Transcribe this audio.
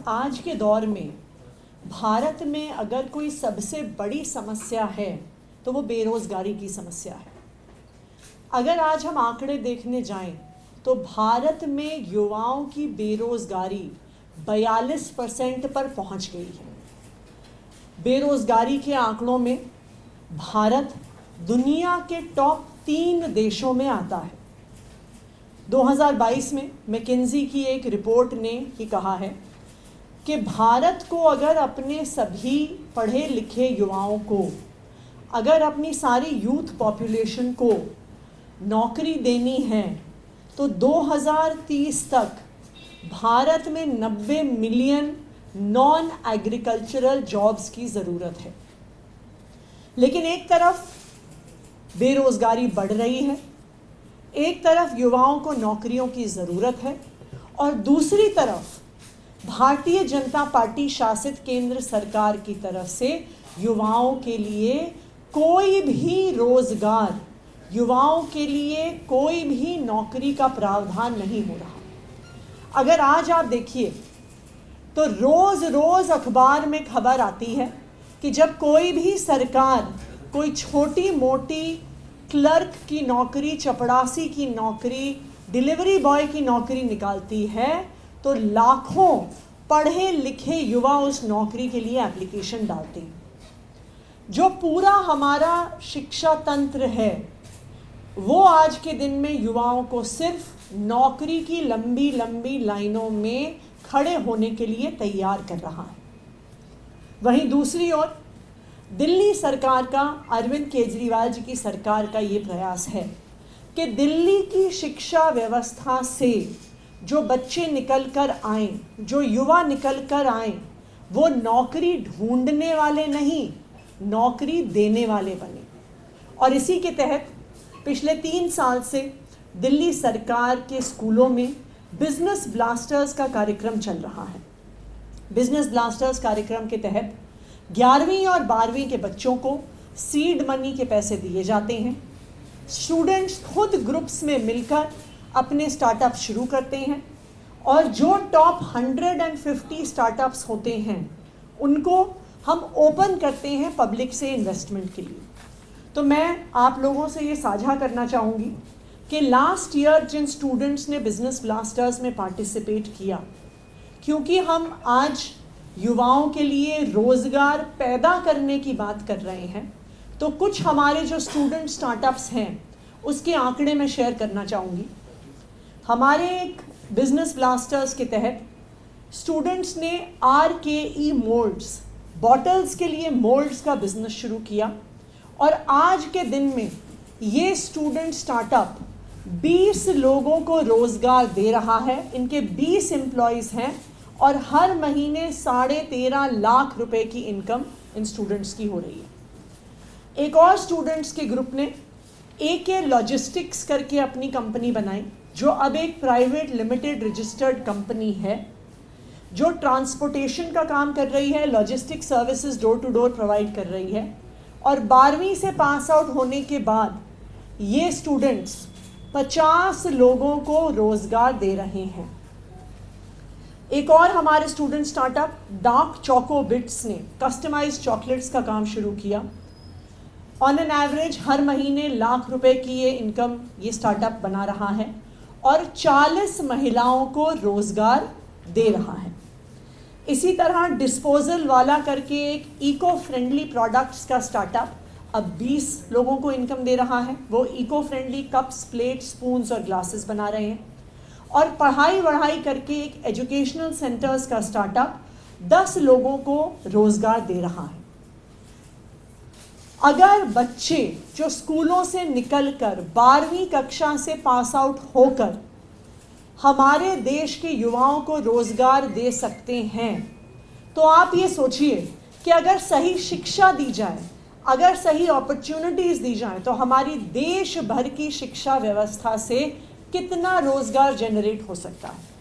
आज के दौर में भारत में अगर कोई सबसे बड़ी समस्या है तो वो बेरोज़गारी की समस्या है। अगर आज हम आंकड़े देखने जाएं तो भारत में युवाओं की बेरोज़गारी 42% पर पहुंच गई है। बेरोज़गारी के आंकड़ों में भारत दुनिया के टॉप 3 देशों में आता है। 2022 में मैकिन्जी की एक रिपोर्ट ने ये कहा है कि भारत को अगर अपने सभी पढ़े लिखे युवाओं को, अगर अपनी सारी यूथ पॉपुलेशन को नौकरी देनी है तो 2030 तक भारत में 90 मिलियन नॉन एग्रीकल्चरल जॉब्स की ज़रूरत है। लेकिन एक तरफ बेरोज़गारी बढ़ रही है, एक तरफ युवाओं को नौकरियों की ज़रूरत है और दूसरी तरफ भारतीय जनता पार्टी शासित केंद्र सरकार की तरफ से युवाओं के लिए कोई भी रोज़गार, युवाओं के लिए कोई भी नौकरी का प्रावधान नहीं हो रहा। अगर आज आप देखिए तो रोज़ अखबार में खबर आती है कि जब कोई भी सरकार कोई छोटी मोटी क्लर्क की नौकरी, चपड़ासी की नौकरी, डिलीवरी बॉय की नौकरी निकालती है तो लाखों पढ़े लिखे युवा उस नौकरी के लिए एप्लीकेशन डालते हैं। जो पूरा हमारा शिक्षा तंत्र है वो आज के दिन में युवाओं को सिर्फ नौकरी की लंबी लंबी लाइनों में खड़े होने के लिए तैयार कर रहा है। वहीं दूसरी ओर दिल्ली सरकार का, अरविंद केजरीवाल जी की सरकार का ये प्रयास है कि दिल्ली की शिक्षा व्यवस्था से जो बच्चे निकल कर आए, जो युवा निकल कर आए, वो नौकरी ढूंढने वाले नहीं, नौकरी देने वाले बने। और इसी के तहत पिछले 3 साल से दिल्ली सरकार के स्कूलों में बिजनेस ब्लास्टर्स का कार्यक्रम चल रहा है। बिजनेस ब्लास्टर्स कार्यक्रम के तहत 11वीं और 12वीं के बच्चों को सीड मनी के पैसे दिए जाते हैं। स्टूडेंट्स खुद ग्रुप्स में मिलकर अपने स्टार्टअप शुरू करते हैं और जो टॉप 150 स्टार्टअप्स होते हैं उनको हम ओपन करते हैं पब्लिक से इन्वेस्टमेंट के लिए। तो मैं आप लोगों से ये साझा करना चाहूँगी कि लास्ट ईयर जिन स्टूडेंट्स ने बिजनेस ब्लास्टर्स में पार्टिसिपेट किया, क्योंकि हम आज युवाओं के लिए रोज़गार पैदा करने की बात कर रहे हैं, तो कुछ हमारे जो स्टूडेंट स्टार्टअप्स हैं उसके आंकड़े मैं शेयर करना चाहूँगी। हमारे एक बिजनेस ब्लास्टर्स के तहत स्टूडेंट्स ने RKE मोल्ड्स, बॉटल्स के लिए मोल्ड्स का बिजनेस शुरू किया और आज के दिन में ये स्टूडेंट स्टार्टअप 20 लोगों को रोज़गार दे रहा है। इनके 20 एम्प्लॉयज़ हैं और हर महीने 13.5 लाख रुपए की इनकम इन स्टूडेंट्स की हो रही है। एक और स्टूडेंट्स के ग्रुप ने AK लॉजिस्टिक्स करके अपनी कंपनी बनाई, जो अब एक प्राइवेट लिमिटेड रजिस्टर्ड कंपनी है जो ट्रांसपोर्टेशन का काम कर रही है, logistic services door to door provide कर रही है। और 12वीं से पास आउट होने के बाद ये स्टूडेंट्स 50 लोगों को रोज़गार दे रहे हैं। एक और हमारे student startup dark choco bits ने कस्टमाइज्ड चॉकलेट्स का काम शुरू किया। ऑन एन एवरेज हर महीने लाख रुपए की ये इनकम ये स्टार्टअप बना रहा है और 40 महिलाओं को रोज़गार दे रहा है। इसी तरह डिस्पोजल वाला करके एक इको फ्रेंडली प्रोडक्ट्स का स्टार्टअप अब 20 लोगों को इनकम दे रहा है। वो eco friendly cups, plate, spoons और ग्लासेस बना रहे हैं। और पढ़ाई वढ़ाई करके एक एजुकेशनल सेंटर्स का स्टार्टअप 10 लोगों को रोज़गार दे रहा है। अगर बच्चे जो स्कूलों से निकलकर 12वीं कक्षा से पास आउट होकर हमारे देश के युवाओं को रोज़गार दे सकते हैं, तो आप ये सोचिए कि अगर सही शिक्षा दी जाए, अगर सही अपॉर्चुनिटीज़ दी जाए तो हमारी देश भर की शिक्षा व्यवस्था से कितना रोज़गार जनरेट हो सकता है।